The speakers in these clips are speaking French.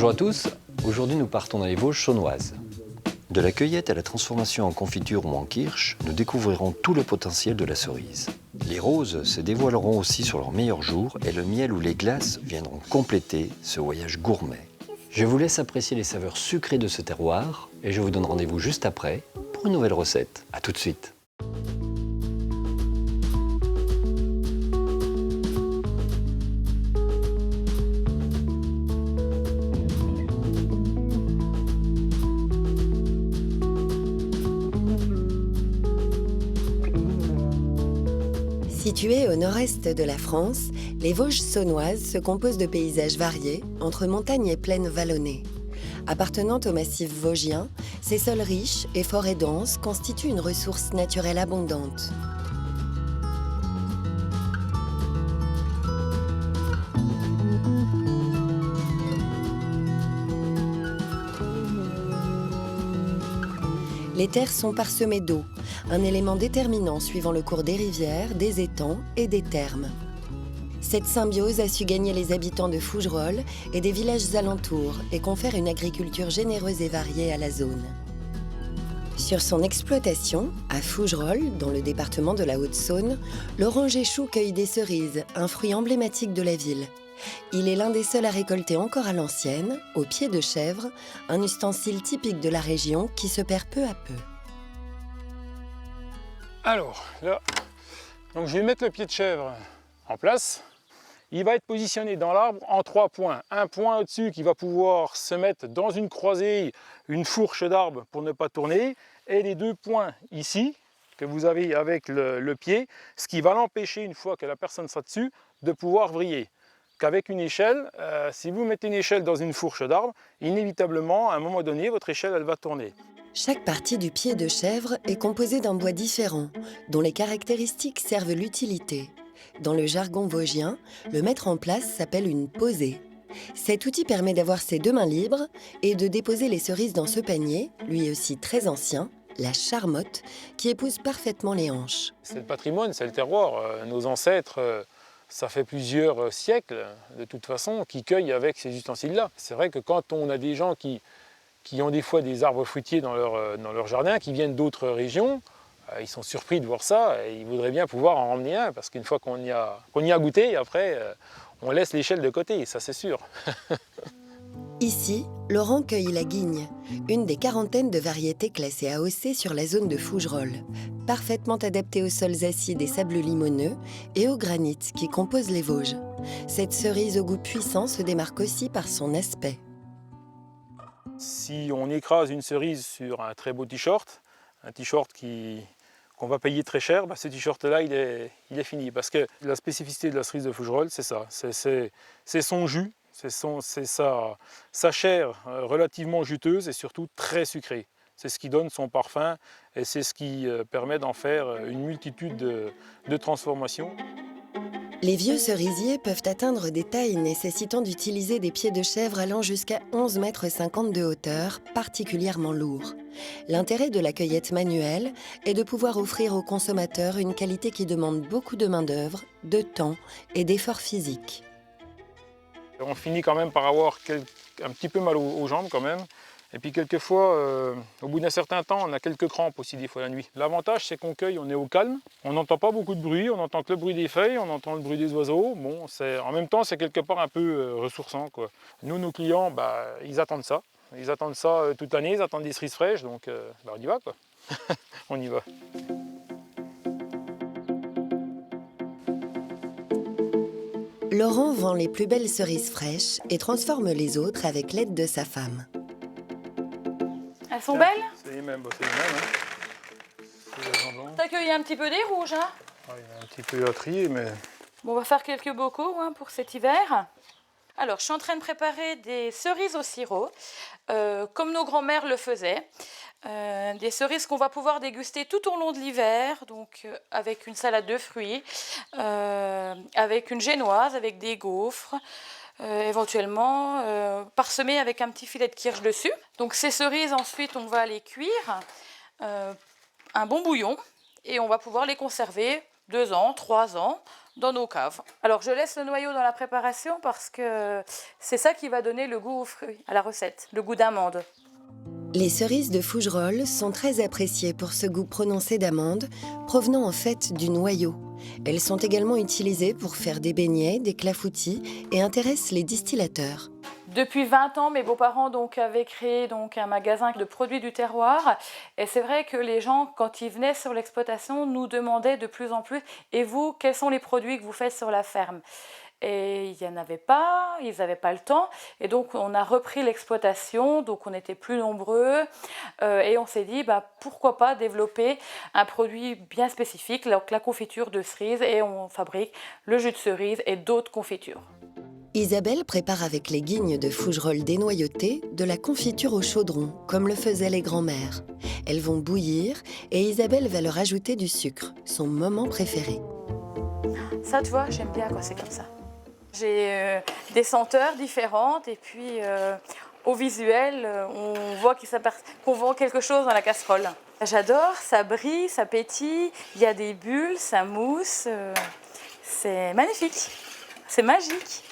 Bonjour à tous, aujourd'hui nous partons dans les Vosges saunoises. De la cueillette à la transformation en confiture ou en kirsch, nous découvrirons tout le potentiel de la cerise. Les roses se dévoileront aussi sur leur meilleur jour et le miel ou les glaces viendront compléter ce voyage gourmet. Je vous laisse apprécier les saveurs sucrées de ce terroir et je vous donne rendez-vous juste après pour une nouvelle recette. A tout de suite. Situées au nord-est de la France, les Vosges saunoises se composent de paysages variés, entre montagnes et plaines vallonnées. Appartenant au massif vosgien, ces sols riches et forêts denses constituent une ressource naturelle abondante. Les terres sont parsemées d'eau, un élément déterminant suivant le cours des rivières, des étangs et des thermes. Cette symbiose a su gagner les habitants de Fougerolles et des villages alentours et confère une agriculture généreuse et variée à la zone. Sur son exploitation, à Fougerolles, dans le département de la Haute-Saône, l'orange échou cueille des cerises, un fruit emblématique de la ville. Il est l'un des seuls à récolter encore à l'ancienne, au pied de chèvre, un ustensile typique de la région qui se perd peu à peu. Alors, là, donc je vais mettre le pied de chèvre en place. Il va être positionné dans l'arbre en 3 points. Un point au-dessus qui va pouvoir se mettre dans une croisée, une fourche d'arbre pour ne pas tourner. Et les 2 points ici, que vous avez avec le pied, ce qui va l'empêcher, une fois que la personne sera dessus, de pouvoir vriller. Qu'avec une échelle, si vous mettez une échelle dans une fourche d'arbre, inévitablement, à un moment donné, votre échelle, elle va tourner. Chaque partie du pied de chèvre est composée d'un bois différent, dont les caractéristiques servent l'utilité. Dans le jargon vosgien, le mettre en place s'appelle une posée. Cet outil permet d'avoir ses 2 mains libres et de déposer les cerises dans ce panier, lui aussi très ancien, la charmotte, qui épouse parfaitement les hanches. C'est le patrimoine, c'est le terroir. Nos ancêtres, ça fait plusieurs siècles, de toute façon, qui cueillent avec ces ustensiles-là. C'est vrai que quand on a des gens qui ont des fois des arbres fruitiers dans leur jardin, qui viennent d'autres régions, ils sont surpris de voir ça et ils voudraient bien pouvoir en ramener un, parce qu'une fois qu'on y a goûté, après, on laisse l'échelle de côté, ça c'est sûr. Ici, Laurent cueille la guigne, une des quarantaines de variétés classées AOC sur la zone de Fougerolles, parfaitement adaptée aux sols acides et sableux limoneux et au granit qui compose les Vosges. Cette cerise au goût puissant se démarque aussi par son aspect. Si on écrase une cerise sur un très beau t-shirt, un t-shirt qu'on va payer très cher, ce t-shirt-là, il est fini. Parce que la spécificité de la cerise de Fougerolles, c'est ça, c'est son jus, c'est sa chair relativement juteuse et surtout très sucrée. C'est ce qui donne son parfum et c'est ce qui permet d'en faire une multitude de transformations. Les vieux cerisiers peuvent atteindre des tailles nécessitant d'utiliser des pieds de chèvre allant jusqu'à 11,50 m de hauteur, particulièrement lourds. L'intérêt de la cueillette manuelle est de pouvoir offrir aux consommateurs une qualité qui demande beaucoup de main-d'œuvre, de temps et d'efforts physiques. On finit quand même par avoir un petit peu mal aux jambes quand même. Et puis quelquefois, au bout d'un certain temps, on a quelques crampes aussi des fois la nuit. L'avantage, c'est qu'on cueille, on est au calme, on n'entend pas beaucoup de bruit, on n'entend que le bruit des feuilles, on entend le bruit des oiseaux. Bon, en même temps, c'est quelque part un peu ressourçant, quoi. Nous, nos clients, ils attendent ça. Ils attendent ça toute l'année, ils attendent des cerises fraîches, donc on y va, quoi. On y va. Laurent vend les plus belles cerises fraîches et transforme les autres avec l'aide de sa femme. Elles sont belles? C'est les mêmes, c'est les mêmes. Hein. T'as cueilli un petit peu des rouges, hein? Il y a un petit peu à trier, mais... Bon, on va faire quelques bocaux pour cet hiver. Alors, je suis en train de préparer des cerises au sirop, comme nos grands-mères le faisaient. Des cerises qu'on va pouvoir déguster tout au long de l'hiver, donc avec une salade de fruits, avec une génoise, avec des gaufres, éventuellement parsemées avec un petit filet de kirsch dessus. Donc ces cerises, ensuite, on va les cuire, un bon bouillon, et on va pouvoir les conserver 2 ans, 3 ans, dans nos caves. Alors je laisse le noyau dans la préparation parce que c'est ça qui va donner le goût aux fruits, à la recette, le goût d'amande. Les cerises de Fougerolles sont très appréciées pour ce goût prononcé d'amande, provenant en fait du noyau. Elles sont également utilisées pour faire des beignets, des clafoutis et intéressent les distillateurs. Depuis 20 ans, mes beaux-parents avaient créé un magasin de produits du terroir. Et c'est vrai que les gens, quand ils venaient sur l'exploitation, nous demandaient de plus en plus « Et vous, quels sont les produits que vous faites sur la ferme ?» Et il n'y en avait pas, ils n'avaient pas le temps. Et donc, on a repris l'exploitation, donc on était plus nombreux. Et on s'est dit, pourquoi pas développer un produit bien spécifique, la confiture de cerise. Et on fabrique le jus de cerise et d'autres confitures. Isabelle prépare avec les guignes de Fougerolles dénoyautées de la confiture au chaudron, comme le faisaient les grands-mères. Elles vont bouillir et Isabelle va leur ajouter du sucre, son moment préféré. Ça, tu vois, j'aime bien quand c'est comme ça. J'ai des senteurs différentes et puis au visuel, on voit qu'on vend quelque chose dans la casserole. J'adore, ça brille, ça pétille, il y a des bulles, ça mousse. C'est magnifique, c'est magique.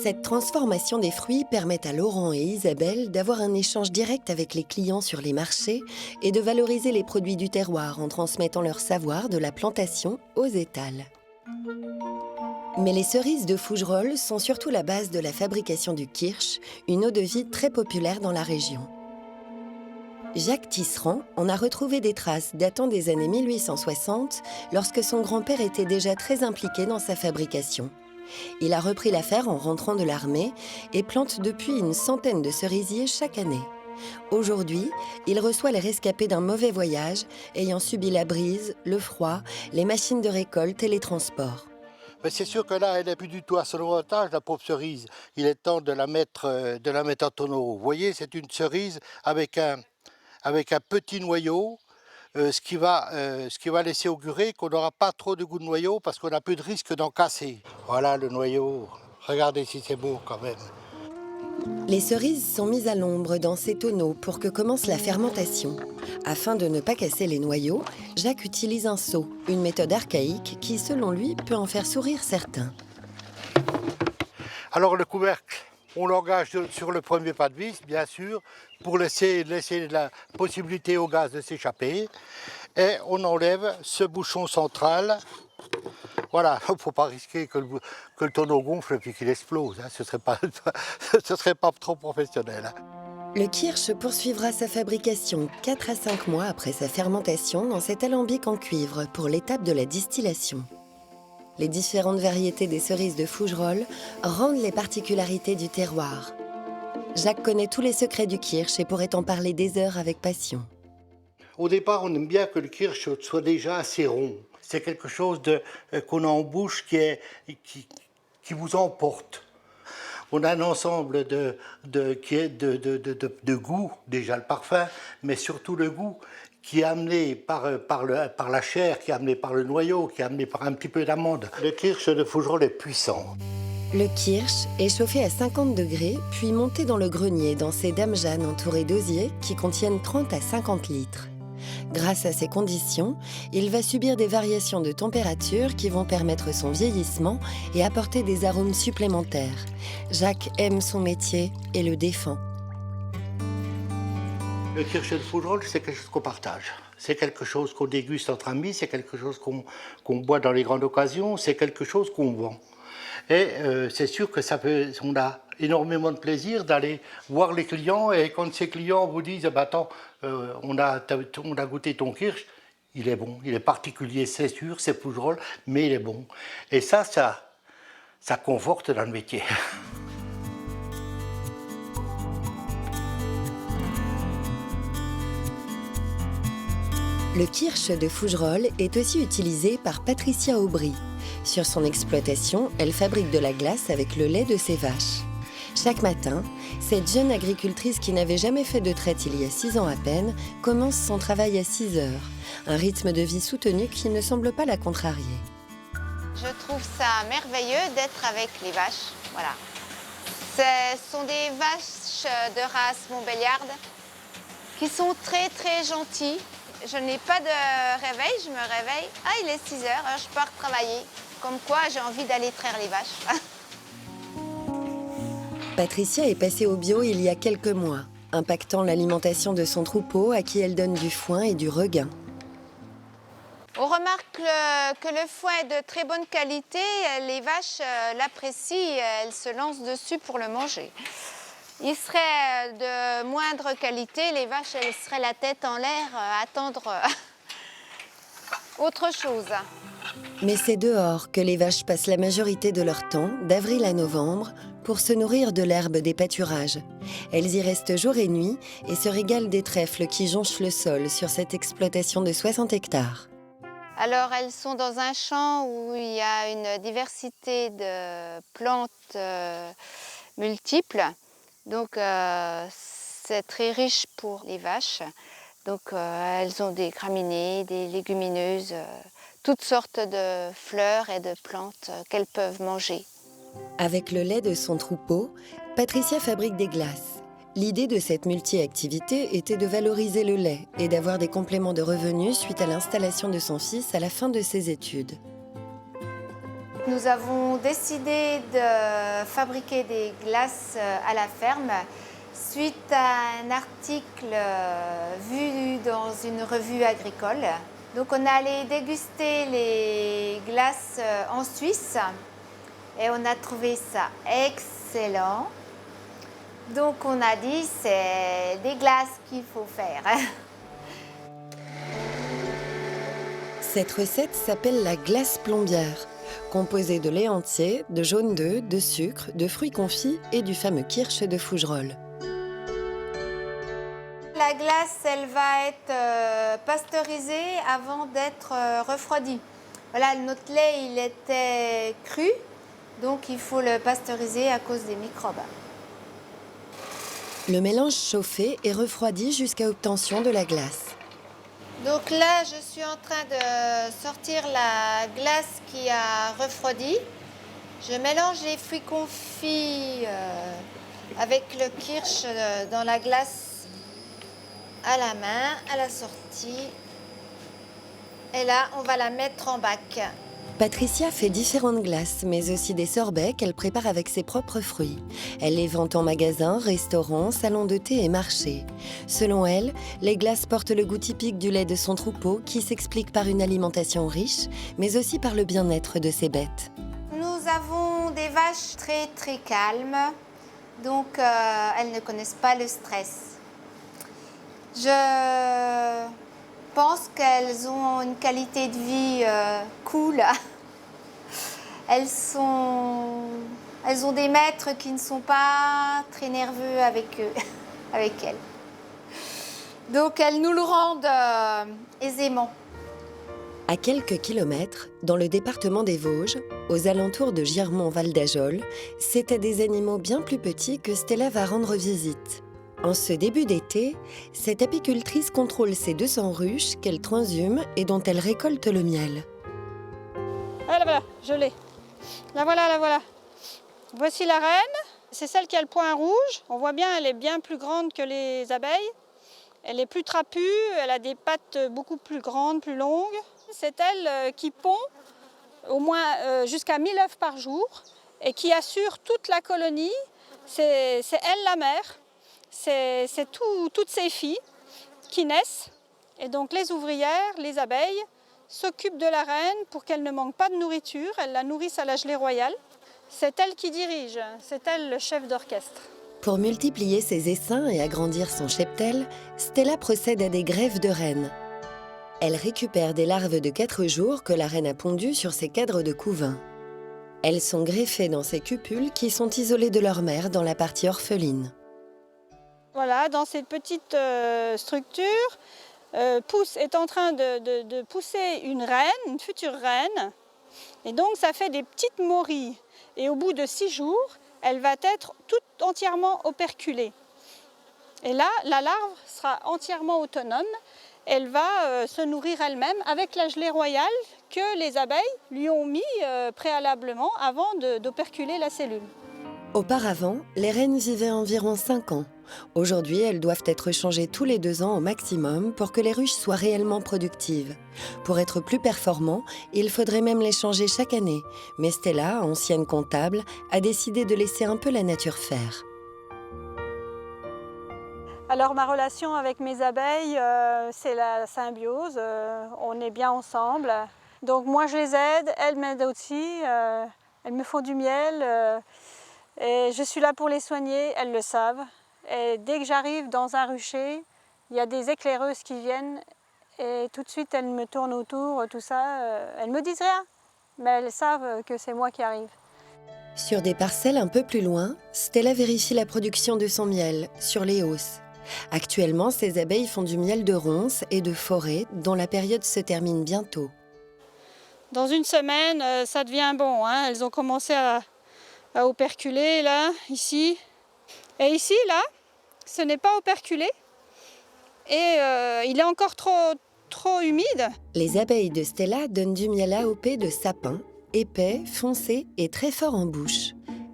Cette transformation des fruits permet à Laurent et Isabelle d'avoir un échange direct avec les clients sur les marchés et de valoriser les produits du terroir en transmettant leur savoir de la plantation aux étals. Mais les cerises de Fougerolles sont surtout la base de la fabrication du kirsch, une eau-de-vie très populaire dans la région. Jacques Tisserand en a retrouvé des traces datant des années 1860, lorsque son grand-père était déjà très impliqué dans sa fabrication. Il a repris l'affaire en rentrant de l'armée et plante depuis une centaine de cerisiers chaque année. Aujourd'hui, il reçoit les rescapés d'un mauvais voyage, ayant subi la brise, le froid, les machines de récolte et les transports. Mais c'est sûr que là, elle n'est plus du tout à son avantage, la pauvre cerise. Il est temps de la mettre en tonneau. Vous voyez, c'est une cerise avec un petit noyau, ce qui va laisser augurer qu'on n'aura pas trop de goût de noyau parce qu'on a peu de risque d'en casser. Voilà le noyau. Regardez si c'est beau quand même. Les cerises sont mises à l'ombre dans ces tonneaux pour que commence la fermentation. Afin de ne pas casser les noyaux, Jacques utilise un seau, une méthode archaïque qui, selon lui, peut en faire sourire certains. Alors le couvercle, on l'engage sur le premier pas de vis, bien sûr, pour laisser la possibilité au gaz de s'échapper. Et on enlève ce bouchon central. Voilà, il ne faut pas risquer que le tonneau gonfle et puis qu'il explose. Hein. Ce ne serait pas trop professionnel. Hein. Le kirsch poursuivra sa fabrication 4 à 5 mois après sa fermentation dans cet alambic en cuivre pour l'étape de la distillation. Les différentes variétés des cerises de Fougerolles rendent les particularités du terroir. Jacques connaît tous les secrets du kirsch et pourrait en parler des heures avec passion. Au départ, on aime bien que le kirsch soit déjà assez rond. C'est quelque chose qu'on a en bouche qui vous emporte. On a un ensemble de goût, déjà le parfum, mais surtout le goût qui est amené par la chair, qui est amené par le noyau, qui est amené par un petit peu d'amande. Le kirsch de Fougerolles est puissant. Le kirsch est chauffé à 50 degrés, puis monté dans le grenier dans ces dames-jeannes entourées d'osiers qui contiennent 30 à 50 litres. Grâce à ces conditions, il va subir des variations de température qui vont permettre son vieillissement et apporter des arômes supplémentaires. Jacques aime son métier et le défend. Le kirsch de Fougerolles, c'est quelque chose qu'on partage. C'est quelque chose qu'on déguste entre amis, c'est quelque chose qu'on boit dans les grandes occasions, c'est quelque chose qu'on vend. Et c'est sûr que on a énormément de plaisir d'aller voir les clients et quand ces clients vous disent attends, on a goûté ton kirsch, il est bon, il est particulier, c'est sûr, c'est Fougerolles, mais il est bon. Et ça conforte dans le métier. Le kirsch de Fougerolles est aussi utilisé par Patricia Aubry. Sur son exploitation, elle fabrique de la glace avec le lait de ses vaches. Chaque matin, cette jeune agricultrice qui n'avait jamais fait de traite il y a 6 ans à peine commence son travail à 6 heures, un rythme de vie soutenu qui ne semble pas la contrarier. Je trouve ça merveilleux d'être avec les vaches. Voilà. Ce sont des vaches de race montbéliarde qui sont très très gentilles. Je n'ai pas de réveil, je me réveille. Ah, il est 6 heures, alors je pars travailler. Comme quoi, j'ai envie d'aller traire les vaches. Patricia est passée au bio il y a quelques mois, impactant l'alimentation de son troupeau à qui elle donne du foin et du regain. On remarque que le foin est de très bonne qualité. Les vaches l'apprécient, elles se lancent dessus pour le manger. Il serait de moindre qualité, les vaches, elles seraient la tête en l'air à attendre autre chose. Mais c'est dehors que les vaches passent la majorité de leur temps, d'avril à novembre, pour se nourrir de l'herbe des pâturages. Elles y restent jour et nuit et se régalent des trèfles qui jonchent le sol sur cette exploitation de 60 hectares. Alors, elles sont dans un champ où il y a une diversité de plantes multiples. Donc, c'est très riche pour les vaches. Donc, elles ont des graminées, des légumineuses, toutes sortes de fleurs et de plantes qu'elles peuvent manger. Avec le lait de son troupeau, Patricia fabrique des glaces. L'idée de cette multi-activité était de valoriser le lait et d'avoir des compléments de revenus suite à l'installation de son fils à la fin de ses études. Nous avons décidé de fabriquer des glaces à la ferme suite à un article vu dans une revue agricole. Donc on est allé déguster les glaces en Suisse et on a trouvé ça excellent. Donc on a dit c'est des glaces qu'il faut faire. Cette recette s'appelle la glace plombière, composée de lait entier, de jaune d'œuf, de sucre, de fruits confits et du fameux kirsch de Fougerolles. La glace, elle va être pasteurisée avant d'être refroidie. Voilà, notre lait, il était cru, donc il faut le pasteuriser à cause des microbes. Le mélange chauffé est refroidi jusqu'à obtention de la glace. Donc là, je suis en train de sortir la glace qui a refroidi. Je mélange les fruits confits avec le kirsch dans la glace à la main, à la sortie. Et là, on va la mettre en bac. Patricia fait différentes glaces, mais aussi des sorbets qu'elle prépare avec ses propres fruits. Elle les vend en magasin, restaurants, salons de thé et marchés. Selon elle, les glaces portent le goût typique du lait de son troupeau qui s'explique par une alimentation riche, mais aussi par le bien-être de ses bêtes. Nous avons des vaches très très calmes, donc elles ne connaissent pas le stress. Je pense qu'elles ont une qualité de vie cool. Elles ont des maîtres qui ne sont pas très nerveux avec eux, avec elles. Donc elles nous le rendent aisément. À quelques kilomètres, dans le département des Vosges, aux alentours de Girmont-Val d'Ajol, c'est à des animaux bien plus petits que Stella va rendre visite. En ce début d'été, cette apicultrice contrôle ses 200 ruches qu'elle transhume et dont elle récolte le miel. Ah là voilà, je l'ai. La voilà, la voilà. Voici la reine. C'est celle qui a le point rouge. On voit bien, elle est bien plus grande que les abeilles. Elle est plus trapue, elle a des pattes beaucoup plus grandes, plus longues. C'est elle qui pond au moins jusqu'à 1000 œufs par jour et qui assure toute la colonie. C'est elle la mère. C'est toutes ces filles qui naissent. Et donc les ouvrières, les abeilles, s'occupent de la reine pour qu'elle ne manque pas de nourriture. Elles la nourrissent à la gelée royale. C'est elle qui dirige, c'est elle le chef d'orchestre. Pour multiplier ses essaims et agrandir son cheptel, Stella procède à des greffes de reines. Elle récupère des larves de 4 jours que la reine a pondues sur ses cadres de couvain. Elles sont greffées dans ces cupules qui sont isolées de leur mère dans la partie orpheline. Voilà, dans cette petite structure, Pousse est en train de pousser une reine, une future reine. Et donc ça fait des petites morilles. Et au bout de 6 jours, elle va être toute entièrement operculée. Et là, la larve sera entièrement autonome. Elle va se nourrir elle-même avec la gelée royale que les abeilles lui ont mis préalablement avant d'operculer la cellule. Auparavant, les reines vivaient environ 5 ans. Aujourd'hui, elles doivent être changées tous les 2 ans au maximum pour que les ruches soient réellement productives. Pour être plus performants, il faudrait même les changer chaque année. Mais Stella, ancienne comptable, a décidé de laisser un peu la nature faire. Alors ma relation avec mes abeilles, c'est la symbiose, on est bien ensemble. Donc moi je les aide, elles m'aident aussi, elles me font du miel et je suis là pour les soigner, elles le savent. Et dès que j'arrive dans un rucher, il y a des éclaireuses qui viennent et tout de suite elles me tournent autour, tout ça. Elles ne me disent rien, mais elles savent que c'est moi qui arrive. Sur des parcelles un peu plus loin, Stella vérifie la production de son miel sur les hausses. Actuellement, ces abeilles font du miel de ronces et de forêt dont la période se termine bientôt. Dans une semaine, ça devient bon, hein. Elles ont commencé à operculer là, ici. Et ici, là, ce n'est pas operculé. Et il est encore trop humide. Les abeilles de Stella donnent du miel AOP de sapin, épais, foncé et très fort en bouche.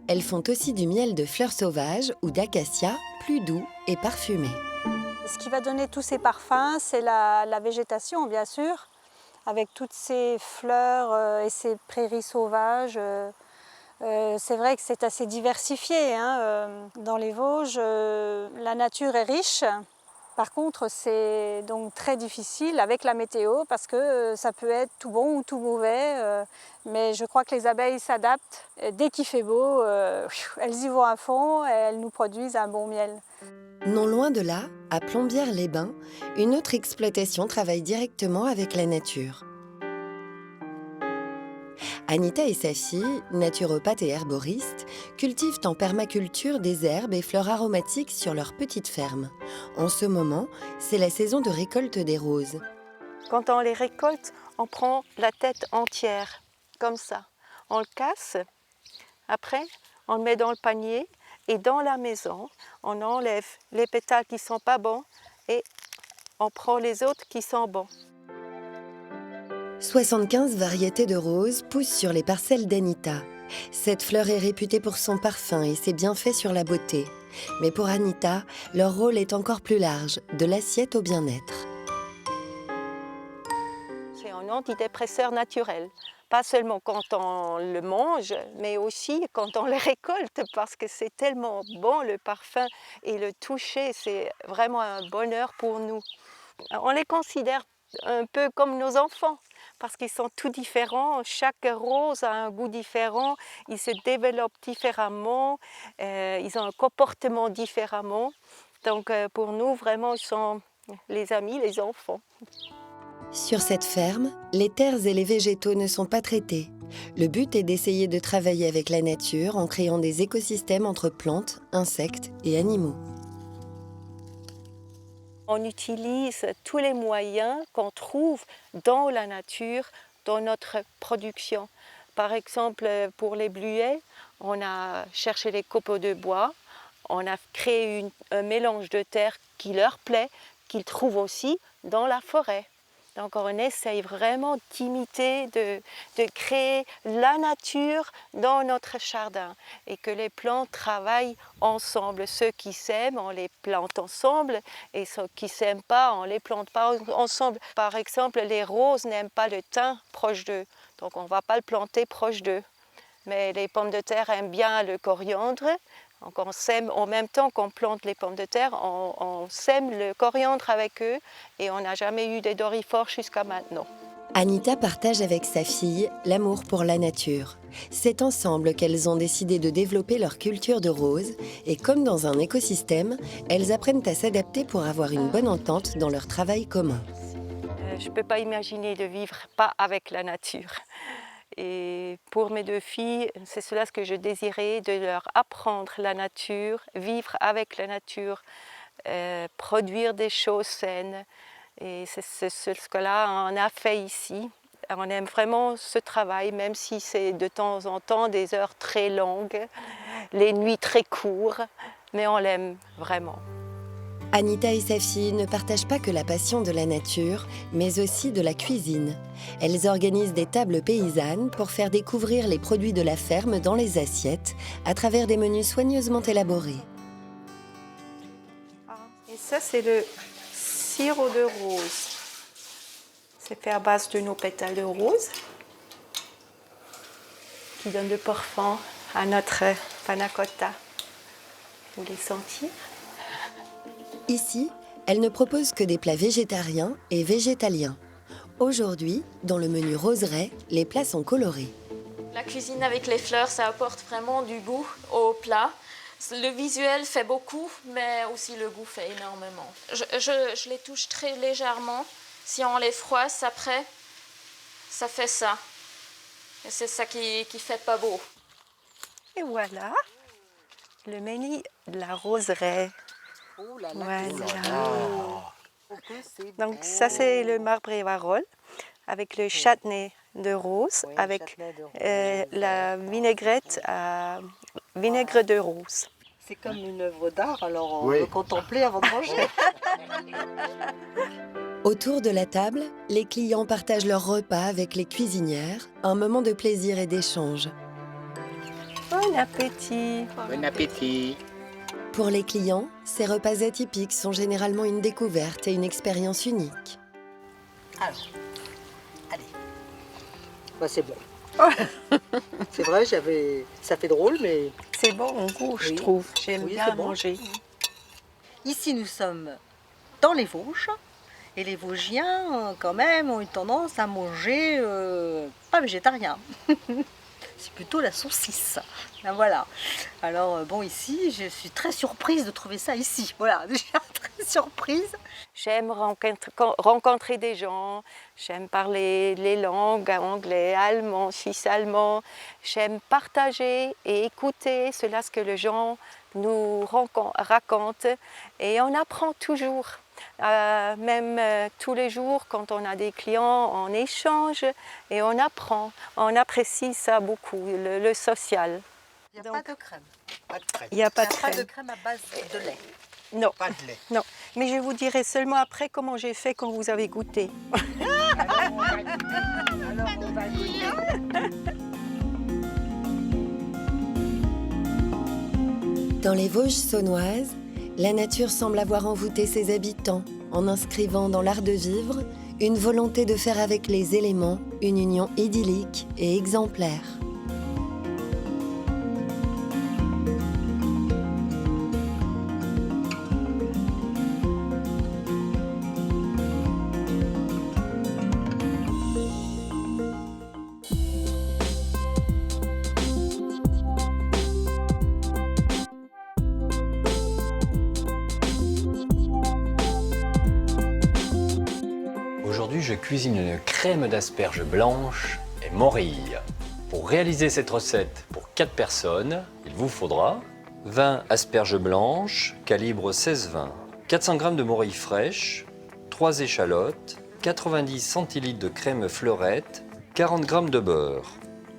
Elles font aussi du miel de fleurs sauvages ou d'acacia, plus doux et parfumé. Ce qui va donner tous ces parfums, c'est la végétation, bien sûr, avec toutes ces fleurs et ces prairies sauvages. C'est vrai que c'est assez diversifié, hein. Dans les Vosges, la nature est riche. Par contre, c'est donc très difficile avec la météo parce que ça peut être tout bon ou tout mauvais. Mais je crois que les abeilles s'adaptent. Dès qu'il fait beau, elles y vont à fond et elles nous produisent un bon miel. Non loin de là, à Plombières-les-Bains, une autre exploitation travaille directement avec la nature. Anita et sa fille, naturopathe et herboriste, cultivent en permaculture des herbes et fleurs aromatiques sur leur petite ferme. En ce moment, c'est la saison de récolte des roses. Quand on les récolte, on prend la tête entière, comme ça. On le casse, après on le met dans le panier et dans la maison, on enlève les pétales qui ne sont pas bons et on prend les autres qui sont bons. 75 variétés de roses poussent sur les parcelles d'Anita. Cette fleur est réputée pour son parfum et ses bienfaits sur la beauté. Mais pour Anita, leur rôle est encore plus large, de l'assiette au bien-être. C'est un antidépresseur naturel. Pas seulement quand on le mange, mais aussi quand on le récolte, parce que c'est tellement bon le parfum et le toucher, c'est vraiment un bonheur pour nous. On les considère un peu comme nos enfants, parce qu'ils sont tous différents, chaque rose a un goût différent, ils se développent différemment, ils ont un comportement différemment. Donc pour nous, vraiment, ils sont les amis, les enfants. Sur cette ferme, les terres et les végétaux ne sont pas traités. Le but est d'essayer de travailler avec la nature en créant des écosystèmes entre plantes, insectes et animaux. On utilise tous les moyens qu'on trouve dans la nature, dans notre production. Par exemple, pour les bluets, on a cherché les copeaux de bois, on a créé un mélange de terre qui leur plaît, qu'ils trouvent aussi dans la forêt. Donc on essaye vraiment d'imiter, de créer la nature dans notre jardin et que les plantes travaillent ensemble. Ceux qui s'aiment, on les plante ensemble et ceux qui ne s'aiment pas, on ne les plante pas ensemble. Par exemple, les roses n'aiment pas le thym proche d'eux, donc on ne va pas le planter proche d'eux. Mais les pommes de terre aiment bien le coriandre. Donc on sème, en même temps qu'on plante les pommes de terre, on sème le coriandre avec eux et on n'a jamais eu des doryphores jusqu'à maintenant. Anita partage avec sa fille l'amour pour la nature. C'est ensemble qu'elles ont décidé de développer leur culture de roses et comme dans un écosystème, elles apprennent à s'adapter pour avoir une bonne entente dans leur travail commun. Je ne peux pas imaginer de vivre pas avec la nature. Et pour mes deux filles, c'est cela ce que je désirais, de leur apprendre la nature, vivre avec la nature, produire des choses saines. Et c'est ce que-là on a fait ici. On aime vraiment ce travail, même si c'est de temps en temps des heures très longues, les nuits très courtes, mais on l'aime vraiment. Anita et sa fille ne partagent pas que la passion de la nature, mais aussi de la cuisine. Elles organisent des tables paysannes pour faire découvrir les produits de la ferme dans les assiettes, à travers des menus soigneusement élaborés. ça, c'est le sirop de rose. C'est fait à base de nos pétales de rose qui donne le parfum à notre panna cotta. Vous les sentir? Ici, elle ne propose que des plats végétariens et végétaliens. Aujourd'hui, dans le menu roseraie, les plats sont colorés. La cuisine avec les fleurs, ça apporte vraiment du goût au plat. Le visuel fait beaucoup, mais aussi le goût fait énormément. Je les touche très légèrement. Si on les froisse après, ça fait ça. Et c'est ça qui fait pas beau. Et voilà, le menu de la roseraie. Oh là là, Voilà. c'est Donc beau. ça, c'est le marbre et varol avec le châtenay de rose, Oui, avec châtenay de rose. la vinaigrette à vinaigre de rose. C'est comme une œuvre d'art, alors on Oui. peut contempler avant de manger. Autour de la table, les clients partagent leur repas avec les cuisinières, un moment de plaisir et d'échange. Bon appétit. Bon appétit. Pour les clients, ces repas atypiques sont généralement une découverte et une expérience unique. Alors, allez. Bah, c'est bon. C'est vrai, ça fait drôle, mais C'est bon en goût, je Oui. trouve. J'aime Oui, bien c'est bon. manger. ici nous sommes dans les Vosges. Et les Vosgiens, quand même, ont une tendance à manger pas végétarien. C'est plutôt la saucisse. Ben voilà. Alors, bon, ici, je suis très surprise de trouver ça ici. Voilà, déjà très surprise. J'aime rencontrer des gens, j'aime parler les langues, anglais, allemand, suisse-allemand. J'aime partager et écouter ce que les gens nous racontent. Et on apprend toujours. Même tous les jours, quand on a des clients, on échange et on apprend. On apprécie ça beaucoup, le social. Il n'y a Donc, pas de crème. Pas de crème. Il n'y a pas de Il n'y a pas de crème. crème à base de lait. Non, Pas de lait. non. Mais je vous dirai seulement après comment j'ai fait quand vous avez goûté. Alors on va goûter. Dans les Vosges saunoises, la nature semble avoir envoûté ses habitants en inscrivant dans l'art de vivre une volonté de faire avec les éléments une union idyllique et exemplaire. Aujourd'hui, je cuisine une crème d'asperges blanches et morilles. Pour réaliser cette recette pour 4 personnes, il vous faudra 20 asperges blanches, calibre 16-20, 400 g de morilles fraîches, 3 échalotes, 90 centilitres de crème fleurette, 40 g de beurre,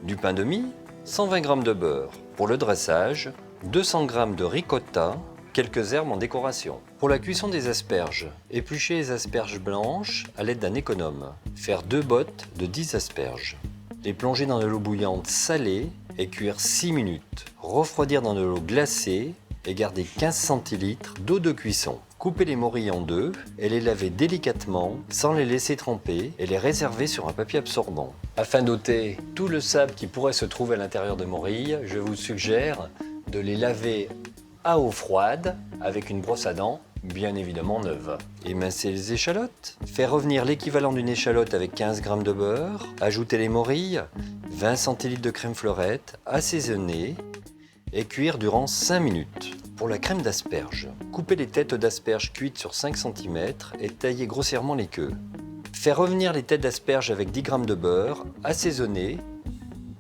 du pain de mie, 120 g de beurre. Pour le dressage, 200 g de ricotta, quelques herbes en décoration. Pour la cuisson des asperges, épluchez les asperges blanches à l'aide d'un économe. Faire 2 bottes de 10 asperges. Les plonger dans de l'eau bouillante salée et cuire 6 minutes. Refroidir dans de l'eau glacée et garder 15 centilitres d'eau de cuisson. Coupez les morilles en deux et les laver délicatement sans les laisser tremper et les réserver sur un papier absorbant. Afin d'ôter tout le sable qui pourrait se trouver à l'intérieur des morilles, je vous suggère de les laver à eau froide avec une brosse à dents, bien évidemment neuve. Émincer les échalotes, faire revenir l'équivalent d'une échalote avec 15 g de beurre, ajouter les morilles, 20 centilitres de crème fleurette, assaisonner et cuire durant 5 minutes. Pour la crème d'asperges, coupez les têtes d'asperges cuites sur 5 cm et taillez grossièrement les queues. Faire revenir les têtes d'asperges avec 10 g de beurre, assaisonner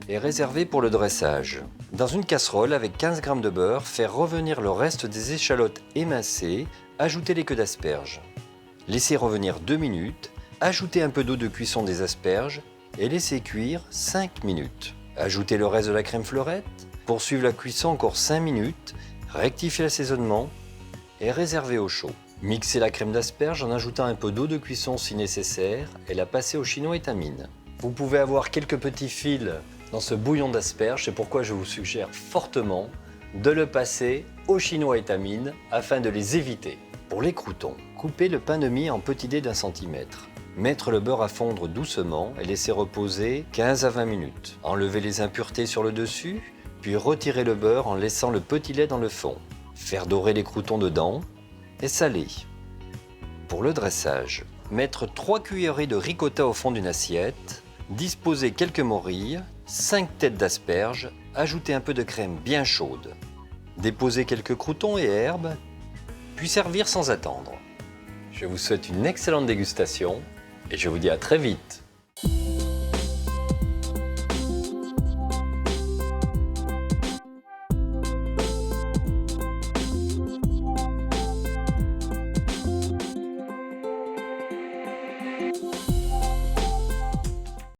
et réserver pour le dressage. Dans une casserole avec 15 g de beurre, faire revenir le reste des échalotes émincées, ajouter les queues d'asperges. Laisser revenir 2 minutes, ajouter un peu d'eau de cuisson des asperges et laisser cuire 5 minutes. Ajouter le reste de la crème fleurette, poursuivre la cuisson encore 5 minutes, rectifier l'assaisonnement et réserver au chaud. Mixer la crème d'asperges en ajoutant un peu d'eau de cuisson si nécessaire et la passer au chinois étamine. Vous pouvez avoir quelques petits fils dans ce bouillon d'asperges, c'est pourquoi je vous suggère fortement de le passer au chinois étamine afin de les éviter. Pour les croûtons, coupez le pain de mie en petits dés d'1 centimètre. Mettre le beurre à fondre doucement et laisser reposer 15 à 20 minutes. Enlever les impuretés sur le dessus, puis retirer le beurre en laissant le petit lait dans le fond. Faire dorer les croûtons dedans et saler. Pour le dressage, mettre 3 cuillerées de ricotta au fond d'une assiette, disposer quelques morilles, 5 têtes d'asperges, ajouter un peu de crème bien chaude. Déposer quelques croûtons et herbes, puis servir sans attendre. Je vous souhaite une excellente dégustation et je vous dis à très vite.